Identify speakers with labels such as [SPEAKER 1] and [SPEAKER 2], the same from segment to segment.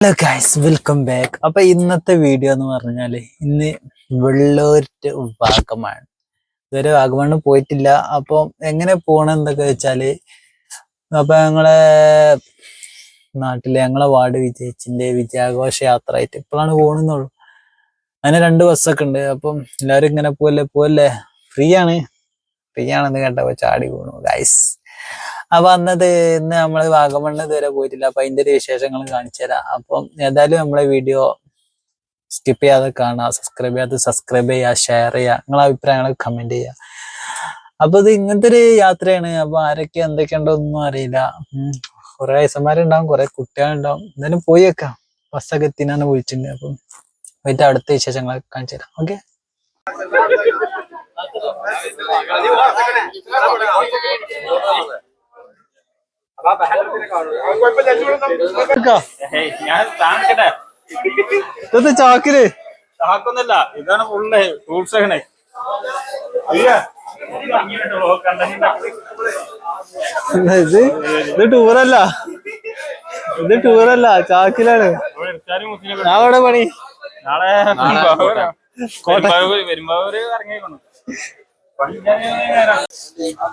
[SPEAKER 1] Hello guys, welcome back. അപ്പൊ ഇന്നത്തെ video എന്ന് പറഞ്ഞാല് ഇന്ന് വെള്ളൂര് വാഗമൺ. ഇതുവരെ വാഗമണ് പോയിട്ടില്ല. അപ്പൊ എങ്ങനെ പോണം എന്തൊക്കെ വെച്ചാല്, അപ്പൊ ഞങ്ങളെ നാട്ടിലെ ഞങ്ങളെ വാർഡ് വിജയിച്ചിന്റെ വിജയാഘോഷ യാത്ര ആയിട്ട് ഇപ്പോഴാണ് പോണെന്നുള്ളൂ. അതിന് 2 ബസ്സൊക്കെ ഉണ്ട്. അപ്പം എല്ലാരും ഇങ്ങനെ പോവല്ലേ, ഫ്രീ ആണെന്ന് കേട്ടപ്പോ ചാടി പോണു ഗൈസ്. അപ്പൊ ഇന്ന് നമ്മള് വാഗമണ്ണ് ഇതുവരെ പോയിട്ടില്ല. അപ്പൊ അതിന്റെ ഒരു വിശേഷങ്ങൾ കാണിച്ചു തരാം. അപ്പം ഏതായാലും നമ്മളെ വീഡിയോ സ്കിപ്പ് ചെയ്യാതെ കാണാം. സബ്സ്ക്രൈബ് ചെയ്യുക, ഷെയർ ചെയ്യുക, നിങ്ങളെ അഭിപ്രായങ്ങൾ കമന്റ് ചെയ്യുക. അപ്പൊ ഇത് ഇങ്ങനത്തെ ഒരു യാത്രയാണ്. അപ്പൊ ആരൊക്കെ എന്തൊക്കെയുണ്ടോ ഒന്നും അറിയില്ല. കുറെ വയസ്സന്മാരുണ്ടാവും, കുറെ കുട്ടികളുണ്ടാവും. എന്തായാലും പോയി വെക്കാം. ബസ്സൊക്കെ എത്തിനാണ് വിളിച്ചിട്ടുണ്ട്. അപ്പം പോയിട്ട് അടുത്ത വിശേഷങ്ങൾ കാണിച്ചു തരാം. ഓക്കെ. ചാക്കില്
[SPEAKER 2] ചാക്കൊന്നല്ല, ഇതാണ് ഫുള്ള് ഫ്രൂട്ട്സ് ആണ്.
[SPEAKER 1] ഇത് ടൂറല്ല, ചാക്കിലാണ്. നാളെ പണി
[SPEAKER 2] നാളെ വരുമ്പോര് ഇറങ്ങിയേക്കുന്നു.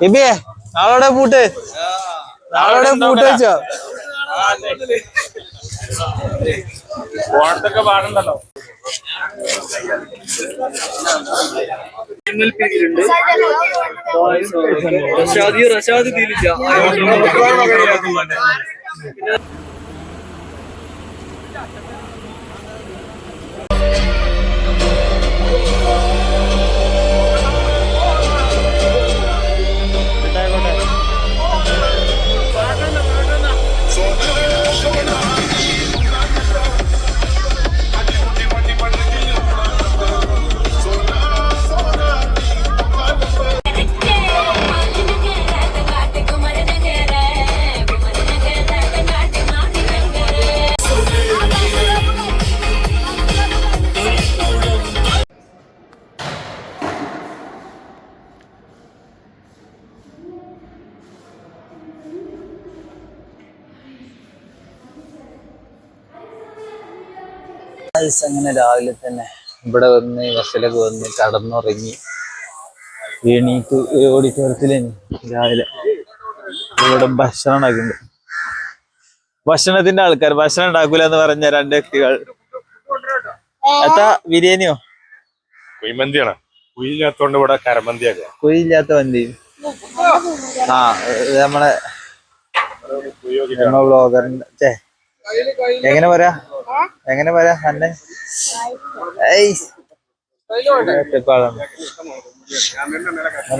[SPEAKER 1] ഇബിയെ നാളെ പൂട്ട് വെച്ചോ.
[SPEAKER 2] ഓണത്തൊക്കെ പാടുണ്ടല്ലോ.
[SPEAKER 3] റഷാദ് തീരില്ല.
[SPEAKER 1] അങ്ങനെ രാവിലെ തന്നെ ഇവിടെ വന്ന് ബസ്സിലൊക്കെ വന്ന് കടന്നുറങ്ങി എണീറ്റ് ഓഡിറ്റോറിയത്തില് രാവിലെ ഇവിടെ ഭക്ഷണം ഉണ്ടാക്കുന്നുണ്ട്. ഭക്ഷണത്തിന്റെ ആൾക്കാർ ഭക്ഷണം ഉണ്ടാക്കൂല എന്ന് പറഞ്ഞ 2 വ്യക്തികൾ. എത്താ ബിരിയാണിയോ
[SPEAKER 2] കുഴിമന്തിയാണ്. കുഴിയില്ലാത്തോണ്ട് ഇവിടെ കരമന്തിയാക്കുക.
[SPEAKER 1] കുഴിയില്ലാത്ത മന്തി. നമ്മളെ ബ്ലോഗറിന്റെ എങ്ങനെ പറയാ തന്നെ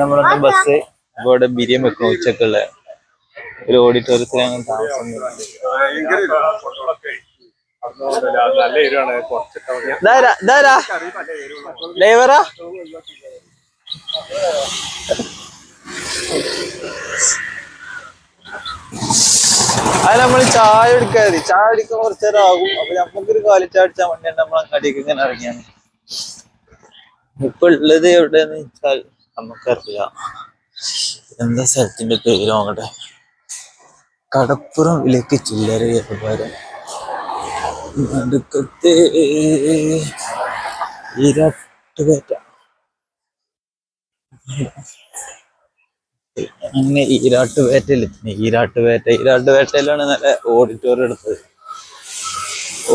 [SPEAKER 1] നമ്മളൊന്ന് ബസ് ഇവിടെ ബിരിയാണി വെക്കണം. ഉച്ചക്കുള്ള ഒരു ഓഡിറ്റോറിയത്തിലാണ് താമസം. ഡ്രൈവറാ അത് നമ്മള് ചായ കുടിക്കാൻ കുറച്ചു നേരം ആകും. അപ്പൊ നമുക്കൊരു കാലിച്ചായ അടിച്ചാൽ വേണ്ടിയാണ് നമ്മളെ കടിയൊക്കെ ഇങ്ങനെ ഇറങ്ങിയാണ്. ഇപ്പൊ ഉള്ളത് എവിടെയെന്ന് വെച്ചാൽ നമുക്കറിയാം. എന്താ സ്ഥലത്തിന്റെ പേര് നോക്കട്ടെ. കടപ്പുറം വിലക്ക് ചില്ലറ വ്യാപാരം നടുക്കത്തെ ഈരാട്ടുപേറ്റ. അങ്ങനെ ഈരാട്ടുപേറ്റയിലാണ് നല്ല ഓഡിറ്റോറിയം എടുത്തത്.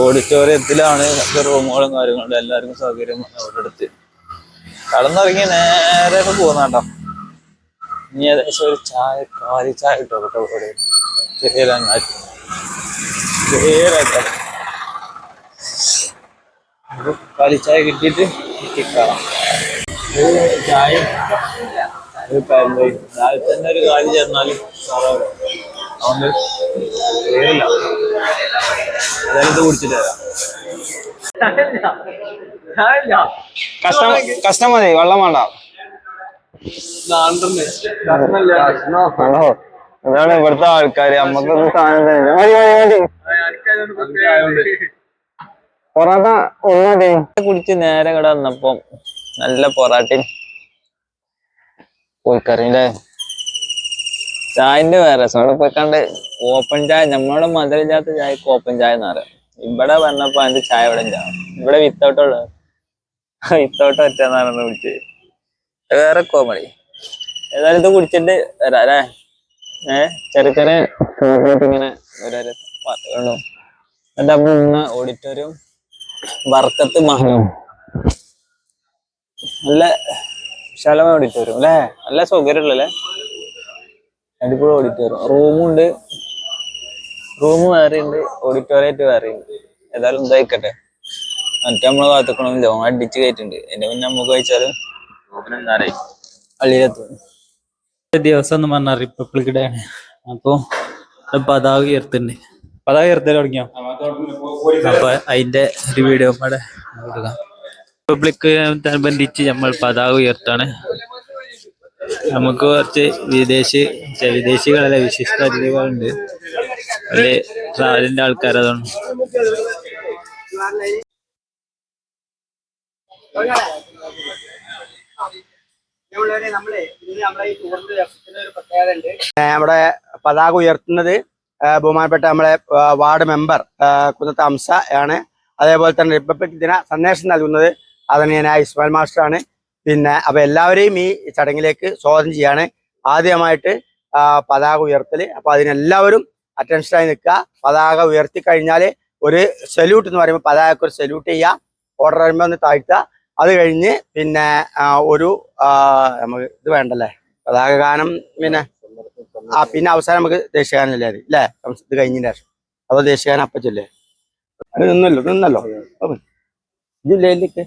[SPEAKER 1] ഓഡിറ്റോറിയത്തിലാണ് റൂമുകളും കാര്യങ്ങളും എല്ലാവർക്കും സൗകര്യം അവിടെ എടുത്ത് കടന്നിറങ്ങി നേരെ പോകുന്നാട്ടോ. ഇനി ഏകദേശം ഒരു കാലിച്ചായ കിട്ടോ ഇവിടെ കാലിച്ചായ കിട്ടിയിട്ട് കാണാം. ചായ രാവിലെ തന്നെ ഒരു കാലി ചേർന്നാലും അതുകൊണ്ട് പേരില്ല. അതായത് ഇത് കുടിച്ചിട്ട് തരാം.
[SPEAKER 3] കഷ്ടം മതി, വെള്ളം വേണ്ട. അതാണ് ഇവിടുത്തെ ആൾക്കാര്. നമ്മക്കൊന്നും സാധനം പൊറോട്ട
[SPEAKER 1] കുടിച്ച് നേരെ ഇവിടെ വന്നപ്പം നല്ല പൊറാട്ടയും കോഴിക്കറിയുടെ ചായന്റെ വേറെ അവിടെ പോയിക്കാണ്ട് ഓപ്പൺ ചായ. നമ്മളോട് മധുരമില്ലാത്ത ചായക്ക് ഓപ്പൺ ചായ എന്ന് പറയാം.
[SPEAKER 3] ഇവിടെ പറഞ്ഞപ്പോ അതിന്റെ ചായ ഇവിടെ ഇല്ല. ഇവിടെ വിത്തൗട്ടുള്ള വിത്തൗട്ട് ഒറ്റന്നാണെന്ന് വിളിച്ച് വേറെ കോമഡി. ഏതായാലും ഇത് കുടിച്ചിട്ട് വരാം അല്ലേ. ചെറിയ ചെറിയ ഇങ്ങനെ ഓരോരോ പാട്ടുകളും. എന്നിട്ട് നമ്മൾ ഇന്ന് ഓഡിറ്റോറിയം ബർക്കത്ത് മഹലും നല്ല വിശാലമായ ഓഡിറ്റോറിയം അല്ലേ. നല്ല സൗകര്യമുള്ളല്ലേ, അടിപൊളി ഓഡിറ്റോറിയം. റൂമുണ്ട്, റൂം വേറെ ഉണ്ട്, ഓഡിറ്റോറിയറ്റ് വേറെ ഉണ്ട്. ഏതായാലും ഇതായിക്കട്ടെ. മറ്റേ നമ്മളെ കാത്തുക്കണമെന്നില്ല, അടിച്ച് കയറ്റുണ്ട്. എന്റെ പിന്നെ നമുക്ക് കഴിച്ചാലും പള്ളിയിലെത്തും.
[SPEAKER 1] ദിവസം എന്ന് പറഞ്ഞാൽ റിപ്പബ്ലിക് ഡേ ആണ്. അപ്പൊ പതാക ഉയർത്തുന്നുണ്ട്. പതാക ഉയർത്തൽ തുടങ്ങിയോ? അപ്പൊ അതിന്റെ ഒരു വീഡിയോ കൂടെ കൊടുക്കാം. റിപ്പബ്ലിക്കിനോടനുബന്ധിച്ച് നമ്മൾ പതാക ഉയർത്താണ്. നമുക്ക് കുറച്ച് വിദേശികളല്ല, വിശിഷ്ട അതിഥികളുണ്ട്. അതില് ട്രാവലിന്റെ ആൾക്കാർ. അതാണ്
[SPEAKER 4] നമ്മുടെ പതാക ഉയർത്തുന്നത് ബഹുമാനപ്പെട്ട നമ്മളെ വാർഡ് മെമ്പർ കുന്നത്ത് ഹംസ ആണ്. അതേപോലെ തന്നെ റിപ്പബ്ലിക് ദിന സന്ദേശം നൽകുന്നത് ആദരണീയനായ ഇസ്മായിൽ മാസ്റ്റർ ആണ്. പിന്നെ അപ്പൊ എല്ലാവരെയും ഈ ചടങ്ങിലേക്ക് സ്വാഗതം ചെയ്യാണ്. ആദ്യമായിട്ട് പതാക ഉയർത്തല്. അപ്പൊ അതിനെല്ലാവരും അറ്റൻഷനായി നിൽക്കുക. പതാക ഉയർത്തി കഴിഞ്ഞാൽ ഒരു സല്യൂട്ട് എന്ന് പറയുമ്പോൾ പതാകക്ക് ഒരു സല്യൂട്ട് ചെയ്യുക, ഓർഡർ വരുമ്പോൾ ഒന്ന് താഴ്ത്തുക. അത് കഴിഞ്ഞ് പിന്നെ ഒരു നമുക്ക് ഇത് വേണ്ടല്ലേ, പതാക ഗാനം. പിന്നെ അവസാനം നമുക്ക് ദേശീയഗാനം അല്ലേ അല്ലേ, ഇത് കഴിഞ്ഞതിന് ശേഷം. അപ്പോൾ ദേശീയഗാനം അപ്പം ചൊല്ലേ. അത് നിന്നല്ലോ ജില്ലയിലേക്ക്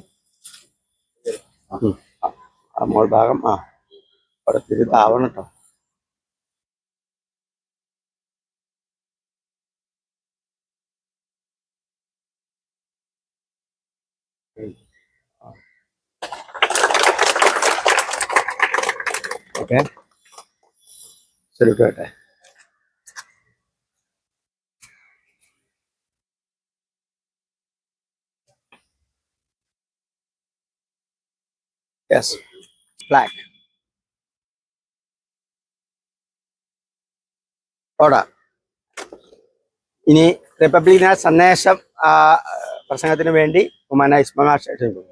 [SPEAKER 4] മോൾ ഭാഗം അവിടെ തിരിതാവണം കേട്ടോ. ഓക്കെ, ശരി. Yes, flag. ഓടാ. ഇനി റിപ്പബ്ലിക് ദിന സന്ദേശം പ്രസംഗത്തിന് വേണ്ടി ഉമാന ഇസ്മാൽ ക്ഷണിക്കുന്നു.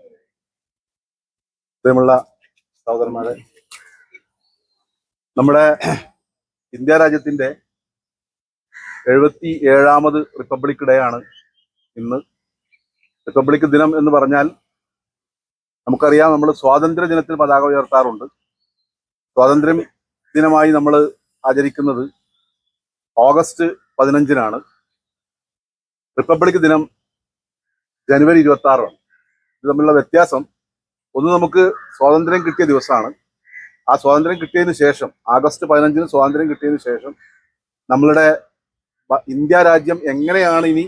[SPEAKER 5] പ്രിയമുള്ള സഹോദരന്മാരെ, നമ്മുടെ ഇന്ത്യ രാജ്യത്തിന്റെ 77ാമത് റിപ്പബ്ലിക് ഡേ ആണ് ഇന്ന്. റിപ്പബ്ലിക് ദിനം എന്ന് പറഞ്ഞാൽ നമുക്കറിയാം, നമ്മൾ സ്വാതന്ത്ര്യ ദിനത്തിൽ പതാക ഉയർത്താറുണ്ട്. സ്വാതന്ത്ര്യ ദിനമായി നമ്മൾ ആചരിക്കുന്നത് ഓഗസ്റ്റ് 15-നാണ്. റിപ്പബ്ലിക് ദിനം ജനുവരി 26-ആണ്. ഇത് തമ്മിലുള്ള വ്യത്യാസം, ഒന്ന് നമുക്ക് സ്വാതന്ത്ര്യം കിട്ടിയ ദിവസമാണ്. ആ സ്വാതന്ത്ര്യം കിട്ടിയതിന് ശേഷം, ആഗസ്റ്റ് 15-ന് സ്വാതന്ത്ര്യം കിട്ടിയതിന് ശേഷം നമ്മളുടെ ഇന്ത്യ രാജ്യം എങ്ങനെയാണ് ഇനി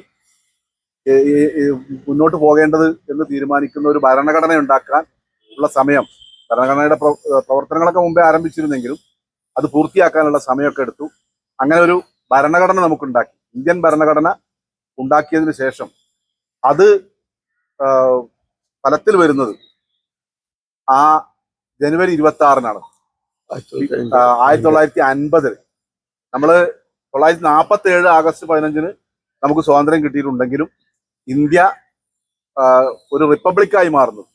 [SPEAKER 5] മുന്നോട്ട് പോകേണ്ടത് എന്ന് തീരുമാനിക്കുന്ന ഒരു ഭരണഘടന ഉണ്ടാക്കാൻ ഉള്ള സമയം, ഭരണഘടനയുടെ പ്രവർത്തനങ്ങളൊക്കെ മുമ്പേ ആരംഭിച്ചിരുന്നെങ്കിലും അത് പൂർത്തിയാക്കാനുള്ള സമയമൊക്കെ എടുത്തു. അങ്ങനെ ഒരു ഭരണഘടന നമുക്കുണ്ടാക്കി. ഇന്ത്യൻ ഭരണഘടന ഉണ്ടാക്കിയതിന് ശേഷം അത് ഫലത്തിൽ വരുന്നത് ആ ജനുവരി 26-നാണ്. 1950 നമ്മള് 1947 ആഗസ്റ്റ് 15-ന് നമുക്ക് സ്വാതന്ത്ര്യം കിട്ടിയിട്ടുണ്ടെങ്കിലും ഇന്ത്യ ഒരു റിപ്പബ്ലിക്കായി മാറുന്നത്,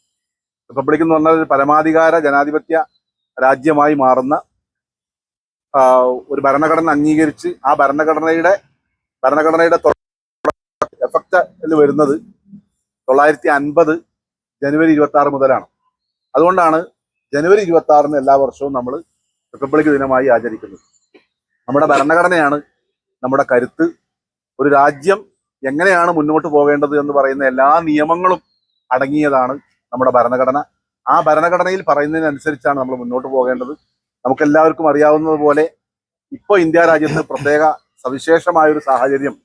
[SPEAKER 5] റിപ്പബ്ലിക് എന്ന് പറഞ്ഞാൽ ഒരു പരമാധികാര ജനാധിപത്യ രാജ്യമായി മാറുന്ന ഒരു ഭരണഘടന അംഗീകരിച്ച് ആ ഭരണഘടനയുടെ എഫക്റ്റ് വരുന്നത് 1950 ജനുവരി 26 മുതലാണ്. അതുകൊണ്ടാണ് ജനുവരി 26-ന് എല്ലാ വർഷവും നമ്മൾ റിപ്പബ്ലിക് ദിനമായി ആചരിക്കുന്നത്. നമ്മുടെ ഭരണഘടനയാണ് നമ്മുടെ കരുത്ത്. ഒരു രാജ്യം എങ്ങനെയാണ് മുന്നോട്ട് പോകേണ്ടത് എന്ന് പറയുന്ന എല്ലാ നിയമങ്ങളും അടങ്ങിയതാണ് നമ്മുടെ ഭരണഘടന. ആ ഭരണഘടനയിൽ പറയുന്നതിനനുസരിച്ചാണ് നമ്മൾ മുന്നോട്ട് പോകേണ്ടത്. നമുക്കെല്ലാവർക്കും അറിയാവുന്നതുപോലെ ഇപ്പോൾ ഇന്ത്യ രാജ്യത്ത് പ്രത്യേക സവിശേഷമായൊരു സാഹചര്യം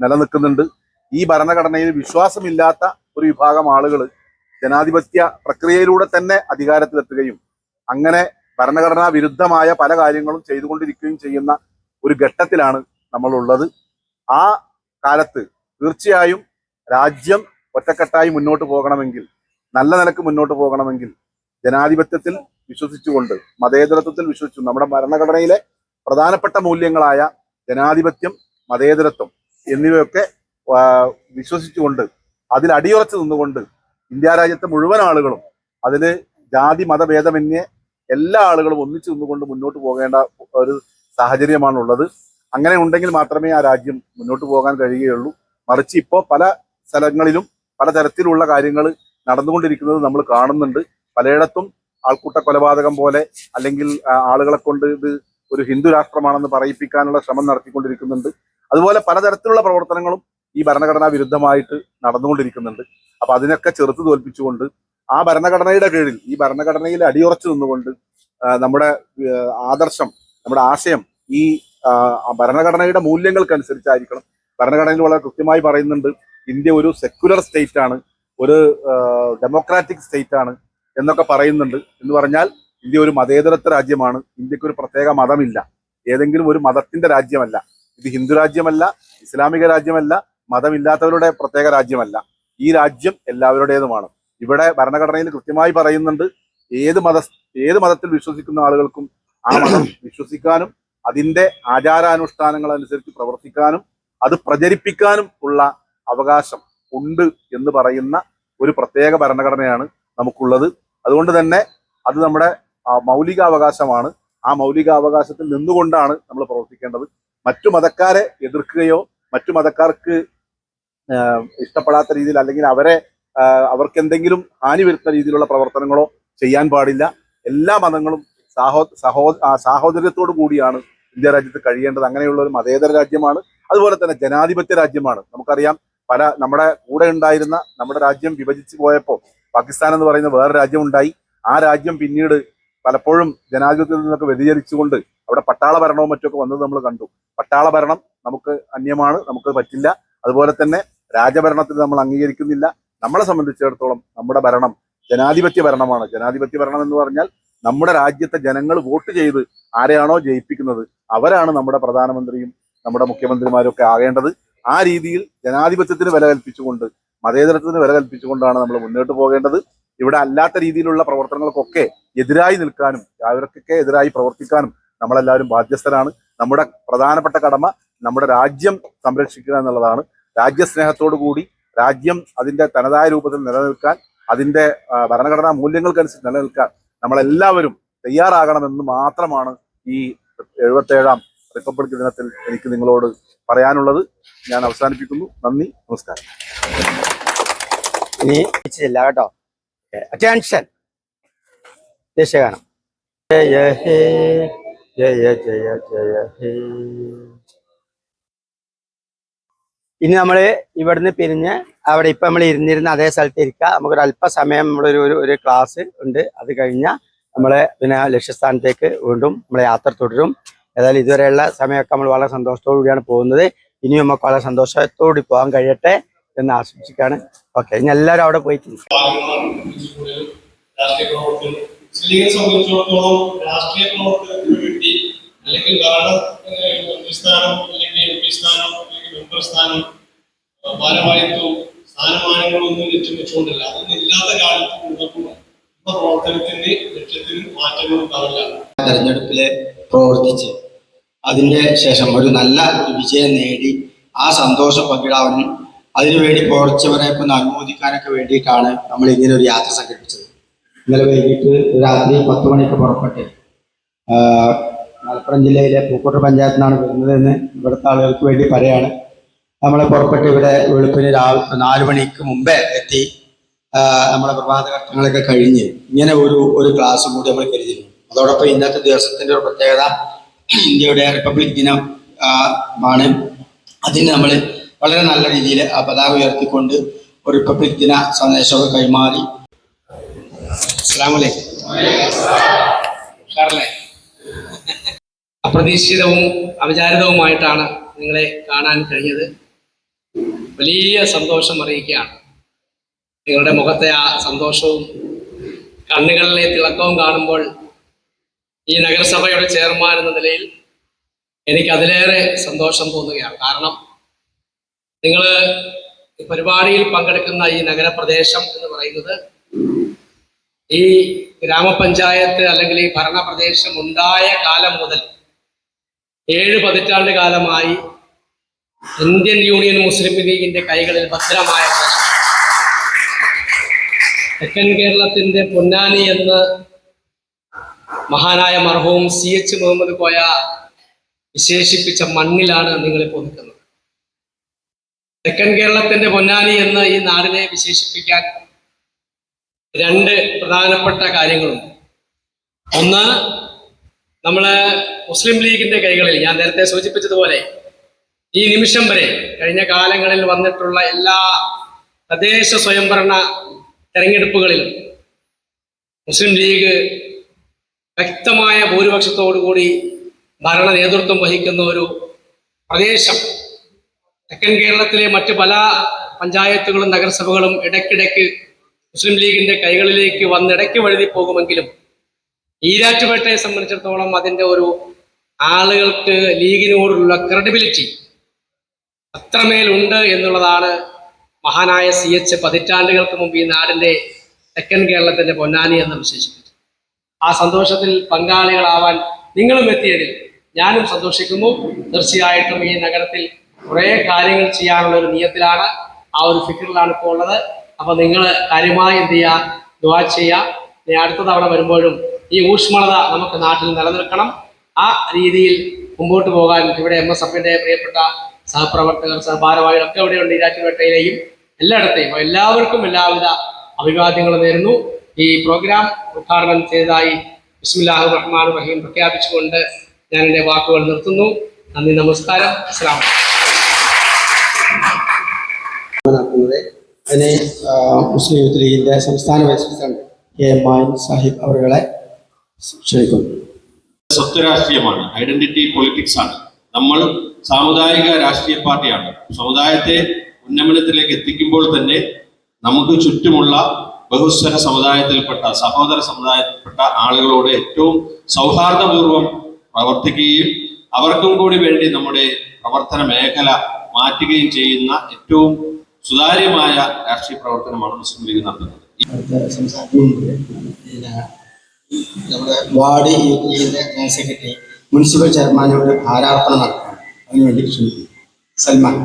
[SPEAKER 5] നിലനിൽക്കുന്നുണ്ട്. ഈ ഭരണഘടനയിൽ വിശ്വാസമില്ലാത്ത ഒരു വിഭാഗം ആളുകൾ ജനാധിപത്യ പ്രക്രിയയിലൂടെ തന്നെ അധികാരത്തിലെത്തുകയും അങ്ങനെ ഭരണഘടനാ വിരുദ്ധമായ പല കാര്യങ്ങളും ചെയ്തുകൊണ്ടിരിക്കുകയും ചെയ്യുന്ന ഒരു ഘട്ടത്തിലാണ് നമ്മളുള്ളത്. ആ കാലത്ത് തീർച്ചയായും രാജ്യം ഒറ്റക്കെട്ടായി മുന്നോട്ട് പോകണമെങ്കിൽ, നല്ല നിലക്ക് മുന്നോട്ട് പോകണമെങ്കിൽ, ജനാധിപത്യത്തിൽ വിശ്വസിച്ചുകൊണ്ട്, മതേതരത്വത്തിൽ വിശ്വസിച്ചു, നമ്മുടെ ഭരണഘടനയിലെ പ്രധാനപ്പെട്ട മൂല്യങ്ങളായ ജനാധിപത്യം, മതേതരത്വം എന്നിവയൊക്കെ ആ, വിശ്വസിച്ചുകൊണ്ട് അതിൽ അടിയുറച്ചു നിന്നുകൊണ്ട് ഇന്ത്യ രാജ്യത്തെ മുഴുവൻ ആളുകളും അതിൽ ജാതി മതഭേദമന്യേ എല്ലാ ആളുകളും ഒന്നിച്ചു നിന്നുകൊണ്ട് മുന്നോട്ട് പോകേണ്ട ഒരു സാഹചര്യമാണുള്ളത്. അങ്ങനെ ഉണ്ടെങ്കിൽ മാത്രമേ ആ രാജ്യം മുന്നോട്ട് പോകാൻ കഴിയുകയുള്ളൂ. മറിച്ച് ഇപ്പോൾ പല സ്ഥലങ്ങളിലും പലതരത്തിലുള്ള കാര്യങ്ങൾ നടന്നുകൊണ്ടിരിക്കുന്നത് നമ്മൾ കാണുന്നുണ്ട്. പലയിടത്തും ആൾക്കൂട്ട കൊലപാതകം പോലെ അല്ലെങ്കിൽ ആളുകളെ കൊണ്ട് ഇത് ഒരു ഹിന്ദു രാഷ്ട്രമാണെന്ന് പറയിപ്പിക്കാനുള്ള ശ്രമം നടത്തിക്കൊണ്ടിരിക്കുന്നുണ്ട്. അതുപോലെ പലതരത്തിലുള്ള പ്രവർത്തനങ്ങളും ഈ ഭരണഘടനാ വിരുദ്ധമായിട്ട് നടന്നുകൊണ്ടിരിക്കുന്നുണ്ട്. അപ്പൊ അതിനൊക്കെ ചെറുത്ത് തോൽപ്പിച്ചുകൊണ്ട് ആ ഭരണഘടനയുടെ കീഴിൽ ഈ ഭരണഘടനയിൽ അടിയുറച്ചു നിന്നുകൊണ്ട് നമ്മുടെ ആദർശം, നമ്മുടെ ആശയം ഈ ഭരണഘടനയുടെ മൂല്യങ്ങൾക്കനുസരിച്ചായിരിക്കണം. ഭരണഘടനയിൽ വളരെ കൃത്യമായി പറയുന്നുണ്ട് ഇന്ത്യ ഒരു സെക്യുലർ സ്റ്റേറ്റ് ആണ്, ഒരു ഡെമോക്രാറ്റിക് സ്റ്റേറ്റ് ആണ് എന്നൊക്കെ പറയുന്നുണ്ട്. എന്ന് പറഞ്ഞാൽ ഇന്ത്യ ഒരു മതേതരത്വ രാജ്യമാണ്. ഇന്ത്യക്ക് ഒരു പ്രത്യേക മതമില്ല, ഏതെങ്കിലും ഒരു മതത്തിന്റെ രാജ്യമല്ല. ഇത് ഹിന്ദു രാജ്യമല്ല, ഇസ്ലാമിക രാജ്യമല്ല, മതമില്ലാത്തവരുടെ പ്രത്യേക രാജ്യമല്ല. ഈ രാജ്യം എല്ലാവരുടേതുമാണ്. ഇവിടെ ഭരണഘടനയിൽ കൃത്യമായി പറയുന്നുണ്ട് ഏത് മതത്തിൽ വിശ്വസിക്കുന്ന ആളുകൾക്കും ആ മതം വിശ്വസിക്കാനും അതിന്റെ ആചാരാനുഷ്ഠാനങ്ങൾ അനുസരിച്ച് പ്രവർത്തിക്കാനും അത് പ്രചരിപ്പിക്കാനും ഉള്ള അവകാശം ഉണ്ട് എന്ന് പറയുന്ന ഒരു പ്രത്യേക ഭരണഘടനയാണ് നമുക്കുള്ളത്. അതുകൊണ്ട് തന്നെ അത് നമ്മുടെ മൗലിക അവകാശമാണ്. ആ മൗലിക അവകാശത്തിൽ നിന്നുകൊണ്ടാണ് നമ്മൾ പ്രവർത്തിക്കേണ്ടത്. മറ്റു മതക്കാരെ എതിർക്കുകയോ മറ്റു മതക്കാർക്ക് ഇഷ്ടപ്പെടാത്ത രീതിയിൽ അല്ലെങ്കിൽ അവർക്ക് എന്തെങ്കിലും ഹാനി വരുത്തുന്ന രീതിയിലുള്ള പ്രവർത്തനങ്ങളോ ചെയ്യാൻ പാടില്ല. എല്ലാ മതങ്ങളും സാഹോദര്യത്തോടു കൂടിയാണ് ഇന്ത്യ രാജ്യത്ത് കഴിയേണ്ടത്. അങ്ങനെയുള്ള ഒരു മതേതര രാജ്യമാണ്. അതുപോലെ തന്നെ ജനാധിപത്യ രാജ്യമാണ്. നമുക്കറിയാം നമ്മുടെ കൂടെ ഉണ്ടായിരുന്ന നമ്മുടെ രാജ്യം വിഭജിച്ചു പോയപ്പോൾ പാകിസ്ഥാൻ എന്ന് പറയുന്ന വേറെ രാജ്യം ഉണ്ടായി. ആ രാജ്യം പിന്നീട് പലപ്പോഴും ജനാധിപത്യത്തിൽ നിന്നൊക്കെ വ്യതിചലിച്ചുകൊണ്ട് അവിടെ പട്ടാള ഭരണവും മറ്റൊക്കെ വന്നത് നമ്മൾ കണ്ടു. പട്ടാള ഭരണം നമുക്ക് അന്യമാണ്, നമുക്ക് പറ്റില്ല. അതുപോലെ തന്നെ രാജഭരണത്തിൽ നമ്മൾ അംഗീകരിക്കുന്നില്ല. നമ്മളെ സംബന്ധിച്ചിടത്തോളം നമ്മുടെ ഭരണം ജനാധിപത്യ ഭരണമാണ്. ജനാധിപത്യ ഭരണം എന്ന് പറഞ്ഞാൽ നമ്മുടെ രാജ്യത്തെ ജനങ്ങൾ വോട്ട് ചെയ്ത് ആരെയാണോ ജയിപ്പിക്കുന്നത് അവരാണ് നമ്മുടെ പ്രധാനമന്ത്രിയും നമ്മുടെ മുഖ്യമന്ത്രിമാരും ഒക്കെ ആകേണ്ടത്. ആ രീതിയിൽ ജനാധിപത്യത്തിന് വില കൽപ്പിച്ചുകൊണ്ട് മതേതരത്വത്തിന് വില കൽപ്പിച്ചുകൊണ്ടാണ് നമ്മൾ മുന്നോട്ട് പോകേണ്ടത്. ഇവിടെ അല്ലാത്ത രീതിയിലുള്ള പ്രവർത്തനങ്ങൾക്കൊക്കെ എതിരായി നിൽക്കാനും അവർക്കൊക്കെ എതിരായി പ്രവർത്തിക്കാനും നമ്മളെല്ലാവരും ബാധ്യസ്ഥരാണ്. നമ്മുടെ പ്രധാനപ്പെട്ട കടമ നമ്മുടെ രാജ്യം സംരക്ഷിക്കുക എന്നുള്ളതാണ്. രാജ്യസ്നേഹത്തോടു കൂടി രാജ്യം അതിന്റെ തനതായ രൂപത്തിൽ നിലനിൽക്കാൻ, അതിന്റെ ഭരണഘടനാ മൂല്യങ്ങൾക്കനുസരിച്ച് നിലനിൽക്കാൻ നമ്മളെല്ലാവരും തയ്യാറാകണമെന്ന് മാത്രമാണ് ഈ 77ാം റിപ്പബ്ലിക് ദിനത്തിൽ എനിക്ക് നിങ്ങളോട് പറയാനുള്ളത്. ഞാൻ അവസാനിപ്പിക്കുന്നു. നന്ദി, നമസ്കാരം.
[SPEAKER 4] ഇനി ഇല്ല കേട്ടോ. അറ്റൻഷൻ, ദേശീയഗാനം. ജയ ഹേ ജയ ജയ ജയ ഹേ. ഇനി നമ്മൾ ഇവിടുന്ന് പിരിഞ്ഞ് അവിടെ ഇപ്പം നമ്മൾ ഇരുന്നിരുന്ന അതേ സ്ഥലത്ത് ഇരിക്കുക. നമുക്കൊരു അല്പസമയം നമ്മളൊരു ക്ലാസ് ഉണ്ട്. അത് കഴിഞ്ഞാൽ നമ്മൾ പിന്നെ ലക്ഷ്യസ്ഥാനത്തേക്ക് വീണ്ടും നമ്മളെ യാത്ര തുടരും. ഏതായാലും ഇതുവരെയുള്ള സമയമൊക്കെ നമ്മൾ വളരെ സന്തോഷത്തോടു കൂടിയാണ് പോകുന്നത്. ഇനിയും നമുക്ക് വളരെ സന്തോഷത്തോടുകൂടി പോകാൻ കഴിയട്ടെ എന്ന് ആശംസിക്കുകയാണ്. ഓക്കെ, ഇനി എല്ലാവരും അവിടെ പോയിട്ട്
[SPEAKER 6] രാഷ്ട്രീയ പ്രവർത്തനം മുസ്ലിങ്ങളെ സംബന്ധിച്ചിടത്തോളം രാഷ്ട്രീയ പ്രവർത്തനത്തിന് വേണ്ടി അല്ലെങ്കിൽ മന്ത്രിസ്ഥാനം അല്ലെങ്കിൽ MP സ്ഥാനം അല്ലെങ്കിൽ മെമ്പർ സ്ഥാനം ഭാരവാഹിത്വം സ്ഥാനമാനങ്ങളൊന്നും ലക്ഷ്യം വെച്ചുകൊണ്ടല്ല. അതൊന്നും ഇല്ലാത്ത കാലത്ത് മുന്നോട്ടും പ്രവർത്തനത്തിന്റെ ലക്ഷ്യത്തിന് മാറ്റങ്ങൾ ഉണ്ടാവില്ല.
[SPEAKER 7] തെരഞ്ഞെടുപ്പില് പ്രവർത്തിച്ച് അതിന്റെ ശേഷം ഒരു നല്ല വിജയം നേടി ആ സന്തോഷം പങ്കിടാനും അതിനുവേണ്ടി പ്രവർത്തിച്ചവരെ ഒന്ന് അനുമോദിക്കാനൊക്കെ വേണ്ടിയിട്ടാണ് നമ്മൾ ഇങ്ങനെ ഒരു യാത്ര സംഘടിപ്പിച്ചത്. ഇന്നലെ വൈകിട്ട് രാത്രി 10 മണിക്ക് പുറപ്പെട്ട് മലപ്പുറം ജില്ലയിലെ പൂക്കോട്ട് പഞ്ചായത്തിൽ നിന്നാണ് വരുന്നതെന്ന് ഇവിടുത്തെ ആളുകൾക്ക് വേണ്ടി പറയാണ്. നമ്മൾ പുറപ്പെട്ട് ഇവിടെ വെളുപ്പിന് രാവിലെ 4 മണിക്ക് മുമ്പേ എത്തി നമ്മളെ പ്രഭാത ഘട്ടങ്ങളൊക്കെ കഴിഞ്ഞ് ഇങ്ങനെ ഒരു ക്ലാസ് കൂടി നമ്മൾ കരുതിയിരുന്നു. അതോടൊപ്പം ഇന്നത്തെ ദിവസത്തിന്റെ ഒരു പ്രത്യേകത ഇന്ത്യയുടെ റിപ്പബ്ലിക് ദിനം ആണ്. അതിന് നമ്മൾ വളരെ നല്ല രീതിയിൽ ആ പതാക ഉയർത്തിക്കൊണ്ട് ഒരു റിപ്പബ്ലിക് ദിന സന്ദേശമൊക്കെ കൈമാറി.
[SPEAKER 6] അപ്രതീക്ഷിതവും അവിചാരിതവുമായിട്ടാണ് നിങ്ങളെ കാണാൻ കഴിഞ്ഞത്. വലിയ സന്തോഷം അറിയിക്കുകയാണ്. നിങ്ങളുടെ മുഖത്തെ ആ സന്തോഷവും കണ്ണുകളിലെ തിളക്കവും കാണുമ്പോൾ ഈ നഗരസഭയുടെ ചെയർമാൻ എന്ന നിലയിൽ എനിക്ക് അതിലേറെ സന്തോഷം തോന്നുകയാണ്. കാരണം നിങ്ങൾ ഈ പരിപാടിയിൽ പങ്കെടുക്കുന്ന ഈ നഗരപ്രദേശം എന്ന് പറയുന്നത് ഈ ഗ്രാമപഞ്ചായത്ത് അല്ലെങ്കിൽ ഈ ഭരണപ്രദേശം ഉണ്ടായ കാലം മുതൽ 7 പതിറ്റാണ്ട് കാലമായി ഇന്ത്യൻ യൂണിയൻ മുസ്ലിം ലീഗിന്റെ കൈകളിൽ ഭദ്രമായ പ്രദേശം. തെക്കൻ കേരളത്തിന്റെ പൊന്നാനി എന്ന് മഹാനായ മർഹൂം CH മുഹമ്മദ് കോയ വിശേഷിപ്പിച്ച മണ്ണിലാണ് നിങ്ങളിപ്പോൾ നിൽക്കുന്നത്. തെക്കൻ കേരളത്തിന്റെ പൊന്നാനി എന്ന് ഈ നാടിനെ വിശേഷിപ്പിക്കാൻ രണ്ട് പ്രധാനപ്പെട്ട കാര്യങ്ങളുണ്ട്. ഒന്ന്, നമ്മള് മുസ്ലിം ലീഗിന്റെ കൈകളിൽ ഞാൻ നേരത്തെ സൂചിപ്പിച്ചതുപോലെ ഈ നിമിഷം വരെ കഴിഞ്ഞ കാലങ്ങളിൽ വന്നിട്ടുള്ള എല്ലാ തദ്ദേശ സ്വയംഭരണ തെരഞ്ഞെടുപ്പുകളിലും മുസ്ലിം ലീഗ് വ്യക്തമായ ഭൂരിപക്ഷത്തോടുകൂടി ഭരണ നേതൃത്വം വഹിക്കുന്ന ഒരു പ്രദേശം. തെക്കൻ കേരളത്തിലെ മറ്റ് പല പഞ്ചായത്തുകളും നഗരസഭകളും ഇടയ്ക്കിടയ്ക്ക് മുസ്ലിം ലീഗിന്റെ കൈകളിലേക്ക് വന്നിടയ്ക്ക് വഴുതി പോകുമെങ്കിലും ഈരാറ്റുപേട്ടയെ സംബന്ധിച്ചിടത്തോളം അതിൻ്റെ ഒരു ആളുകൾക്ക് ലീഗിനോടുള്ള ക്രെഡിബിലിറ്റി അത്രമേലുണ്ട് എന്നുള്ളതാണ് മഹാനായ CH പതിറ്റാണ്ടുകൾക്ക് മുമ്പ് ഈ നാടിന്റെ തെക്കൻ കേരളത്തിന്റെ പൊന്നാനി എന്ന് വിശേഷിപ്പിച്ചു. ആ സന്തോഷത്തിൽ പങ്കാളികളാവാൻ നിങ്ങളും എത്തിയതിൽ ഞാനും സന്തോഷിക്കുന്നു. തീർച്ചയായിട്ടും ഈ നഗരത്തിൽ കുറേ കാര്യങ്ങൾ ചെയ്യാനുള്ള ഒരു നിയത്തിലാണ്, ആ ഒരു ഫിക്കറിലാണ് ഇപ്പോൾ ഉള്ളത്. അപ്പൊ നിങ്ങൾ കാര്യമായി എന്ത് ചെയ്യുക, ദുആ ചെയ്യുക. ഇനി അടുത്ത തവണ വരുമ്പോഴും ഈ ഊഷ്മളത നമുക്ക് നാട്ടിൽ നിലനിൽക്കണം. ആ രീതിയിൽ മുമ്പോട്ട് പോകാൻ ഇവിടെ MSFന്റെ പ്രിയപ്പെട്ട സഹപ്രവർത്തകർ, സഹഭാരവാഹികളൊക്കെ ഇവിടെയുണ്ട്. ഈരാറ്റുപേട്ടയിലെയും എല്ലായിടത്തെയും എല്ലാവർക്കും എല്ലാവിധ അഭിവാദ്യങ്ങൾ നേരുന്നു. ഈ പ്രോഗ്രാം ഉദ്ഘാടനം ചെയ്തതായി ബിസ്മില്ലാഹിർ റഹ്മാനിർ റഹീം പ്രഖ്യാപിച്ചുകൊണ്ട് ഞാൻ എൻ്റെ വാക്കുകൾ നിർത്തുന്നു. നന്ദി, നമസ്കാരം, അസ്സലാമു
[SPEAKER 7] അലൈക്കും. അതിനെ മുസ്ലിം യൂത്ത് ലീഗിന്റെ സംസ്ഥാന വൈസ് പ്രസിഡന്റ് KM മായൻ സാഹിബ് അവരുകളെ ക്ഷണിക്കുന്നു.
[SPEAKER 8] സ്വത്ത് രാഷ്ട്രീയമാണ്, ഐഡന്റിറ്റി പൊളിറ്റിക്സ് ആണ്. നമ്മൾ സാമുദായിക രാഷ്ട്രീയ പാർട്ടിയാണ്. സമുദായത്തെ ഉന്നമനത്തിലേക്ക് എത്തിക്കുമ്പോൾ തന്നെ നമുക്ക് ചുറ്റുമുള്ള ബഹുസ്വര സമുദായത്തിൽപ്പെട്ട സഹോദര സമുദായത്തിൽപ്പെട്ട ആളുകളോട് ഏറ്റവും സൗഹാർദ്ദപൂർവം പ്രവർത്തിക്കുകയും അവർക്കും കൂടി വേണ്ടി നമ്മുടെ പ്രവർത്തന മേഖല മാറ്റുകയും ചെയ്യുന്ന ഏറ്റവും സുതാര്യമായ രാഷ്ട്രീയ പ്രവർത്തനമാണ് മുസ്ലിം ലീഗ് നടത്തുന്നത്.
[SPEAKER 7] നമ്മുടെ വാർഡ് യൂത്ത് ലീഗിന്റെ ജനറൽ സെക്രട്ടറി മുനിസിപ്പൽ ചെയർമാനോട് ഭാരാർപ്പണം നടത്തുകയാണ്. അതിനുവേണ്ടി ക്ഷണിക്കുന്നു. സൽമാൻ.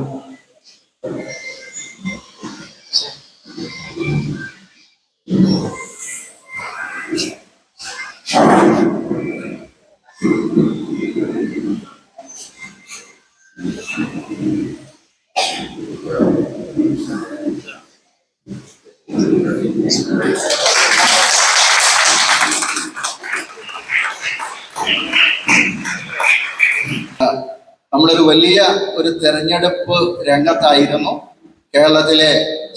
[SPEAKER 9] നമ്മളൊരു വലിയ ഒരു തെരഞ്ഞെടുപ്പ് രംഗത്തായിരുന്നു. കേരളത്തിലെ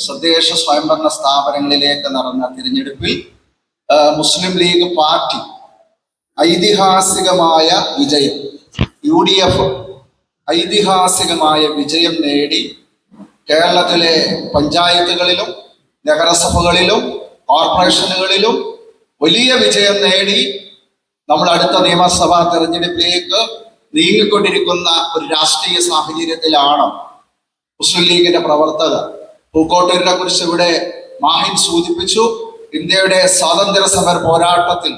[SPEAKER 9] തദ്ദേശ സ്വയംഭരണ സ്ഥാപനങ്ങളിലേക്ക് നടന്ന തിരഞ്ഞെടുപ്പിൽ മുസ്ലിം ലീഗ് പാർട്ടി ഐതിഹാസികമായ വിജയം, UDF ഐതിഹാസികമായ വിജയം നേടി കേരളത്തിലെ പഞ്ചായത്തുകളിലും നഗരസഭകളിലും കോർപ്പറേഷനുകളിലും വലിയ വിജയം നേടി നമ്മൾ അടുത്ത നിയമസഭാ തെരഞ്ഞെടുപ്പിലേക്ക് നീങ്ങിക്കൊണ്ടിരിക്കുന്ന ഒരു രാഷ്ട്രീയ സാഹചര്യത്തിലാണ് മുസ്ലിം ലീഗിന്റെ പ്രവർത്തകർ. പൂക്കോട്ടൂരിനെ കുറിച്ച് ഇവിടെ മാഹിൻ സൂചിപ്പിച്ചു. ഇന്ത്യയുടെ സ്വാതന്ത്ര്യ സമര പോരാട്ടത്തിൽ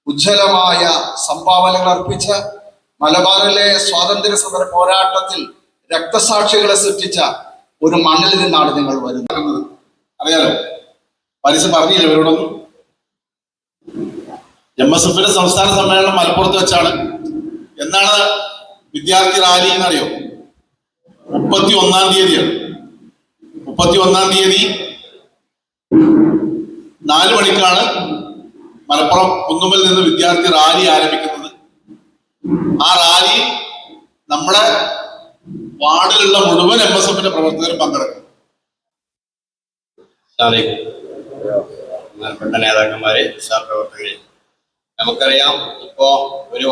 [SPEAKER 9] ഉജ്ജ്വലമായ സംഭാവനകൾ അർപ്പിച്ച, മലബാറിലെ സ്വാതന്ത്ര്യ സമര പോരാട്ടത്തിൽ രക്തസാക്ഷികളെ സൃഷ്ടിച്ച ഒരു മണ്ണിൽ നിന്നാണ് നിങ്ങൾ വരുന്നത്.
[SPEAKER 5] അറിയാലോ, പരിസ പറഞ്ഞില്ല ഇവരോടൊന്നും. MSFന്റെ സംസ്ഥാന സമ്മേളനം മലപ്പുറത്ത് വെച്ചാണ്. എന്നാണ് വിദ്യാർത്ഥി റാലി എന്നറിയോ? 31-ാം തീയതിയാണ്. 31-ാം തീയതി 4 മണിക്കാണ് മലപ്പുറം കുന്നുമ്മൽ നിന്ന് വിദ്യാർത്ഥി റാലി ആരംഭിക്കുന്നത്. ആ റാലി നമ്മുടെ വാർഡിലുള്ള മുഴുവൻ MSFന്റെ പ്രവർത്തകരും പങ്കെടുക്കും.
[SPEAKER 8] ബഹുമാനപ്പെട്ട നേതാക്കന്മാരെ, സഹപ്രവർത്തകരെ, നമുക്കറിയാം ഇപ്പോ ഒരു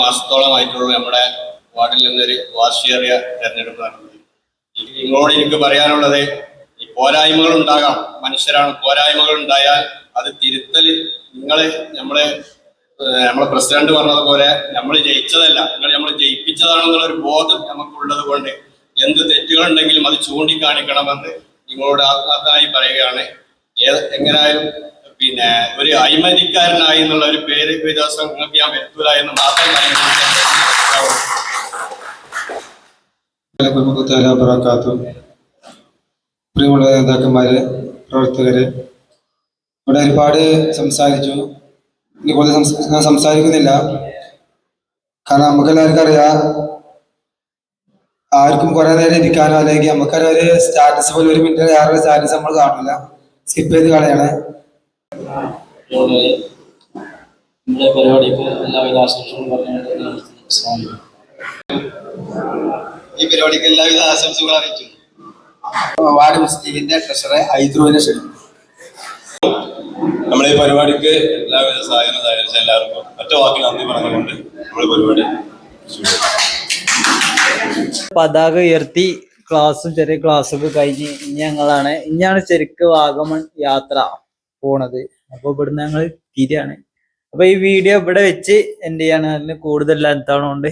[SPEAKER 8] മാസത്തോളമായിട്ടുള്ള നമ്മുടെ വാർഡിൽ നിന്നൊരു വാർഷിക തെരഞ്ഞെടുപ്പ് നടന്നത്. നിങ്ങളോട് എനിക്ക് പറയാനുള്ളത്, ഈ പോരായ്മകൾ ഉണ്ടാകാം, മനുഷ്യരാണ്. പോരായ്മകൾ ഉണ്ടായാൽ അത് തിരുത്തൽ നമ്മളെ പ്രസിഡന്റ് പറഞ്ഞതുപോലെ നമ്മൾ ജയിച്ചതല്ല, നമ്മൾ ജയിപ്പിച്ചതാണെന്നുള്ള ഒരു ബോധം നമുക്കുള്ളത് കൊണ്ട് എന്ത് തെറ്റുകൾ ഉണ്ടെങ്കിലും അത് ചൂണ്ടിക്കാണിക്കണമെന്ന് നിങ്ങളോട് ആത്മാർത്ഥമായി പറയുകയാണ്. എങ്ങനായാലും പിന്നെ ഒരു അഴിമതിക്കാരനായി എന്നുള്ള ഒരു പേര് ഒരു ദിവസം നിങ്ങൾക്ക് ഞാൻ വരുത്തൂല എന്ന് മാത്രം പറയുന്നത്.
[SPEAKER 7] പ്രിയമുള്ള നേതാക്കന്മാര്, പ്രവർത്തകര്, ഇവിടെ ഒരുപാട് സംസാരിച്ചു. ഇനി കൂടുതൽ ഞാൻ സംസാരിക്കുന്നില്ല. കാരണം നമുക്കെല്ലാവർക്കും അറിയാം, ആർക്കും കുറെ നേരം ഇരിക്കാനോ അല്ലെങ്കിൽ നമുക്കറിയാം ഒരു സ്റ്റാറ്റസ് പോലെ 1 മിനിറ്റ് വേറെ സ്റ്റാറ്റസ് നമ്മൾ കാണില്ല, സ്കിപ്പ് ചെയ്ത് കളയാണ്.
[SPEAKER 10] നമ്മുടെ പരിപാടിക്ക് എല്ലാവിധ ആശംസകളും പറഞ്ഞുകൊണ്ട്
[SPEAKER 9] ഈ പരിപാടിക്ക് എല്ലാവിധ ആശംസകൾ അറിയിച്ചു.
[SPEAKER 7] വാർഡ് മുസ്ലിം ലീഗിന്റെ ട്രഷറെ ഐദ്രുവിനെ ക്ഷണിക്കുന്നു.
[SPEAKER 2] നമ്മുടെ ഈ പരിപാടിക്ക് എല്ലാവിധ സഹായവും സഹകരിച്ച എല്ലാവർക്കും ഒറ്റ വാക്കിൽ നന്ദി പറഞ്ഞുകൊണ്ട് നമ്മുടെ പരിപാടി
[SPEAKER 1] പതാക ഉയർത്തി ക്ലാസ്സും ചെറിയ ക്ലാസ്സൊക്കെ കഴിഞ്ഞ് ഇനിയാണ് ശരിക്ക് വാഗമൺ യാത്ര പോണത്. അപ്പൊ ഇവിടുന്ന് ഞങ്ങൾ തിരിയാണ്. അപ്പൊ ഈ വീഡിയോ ഇവിടെ വെച്ച് എൻഡ് ചെയ്യാണ്. അതിന് കൂടുതൽ ലെങ്താണോണ്ട്.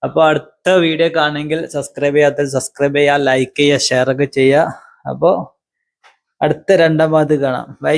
[SPEAKER 1] അപ്പൊ അടുത്ത വീഡിയോ കാണണമെങ്കിൽ സബ്സ്ക്രൈബ് ചെയ്യാത്ത സബ്സ്ക്രൈബ് ചെയ്യുക, ലൈക്ക് ചെയ്യുക, ഷെയർ ഒക്കെ ചെയ്യുക. അപ്പൊ അടുത്ത 2-ാം ഭാഗത്ത് കാണാം. ബൈ.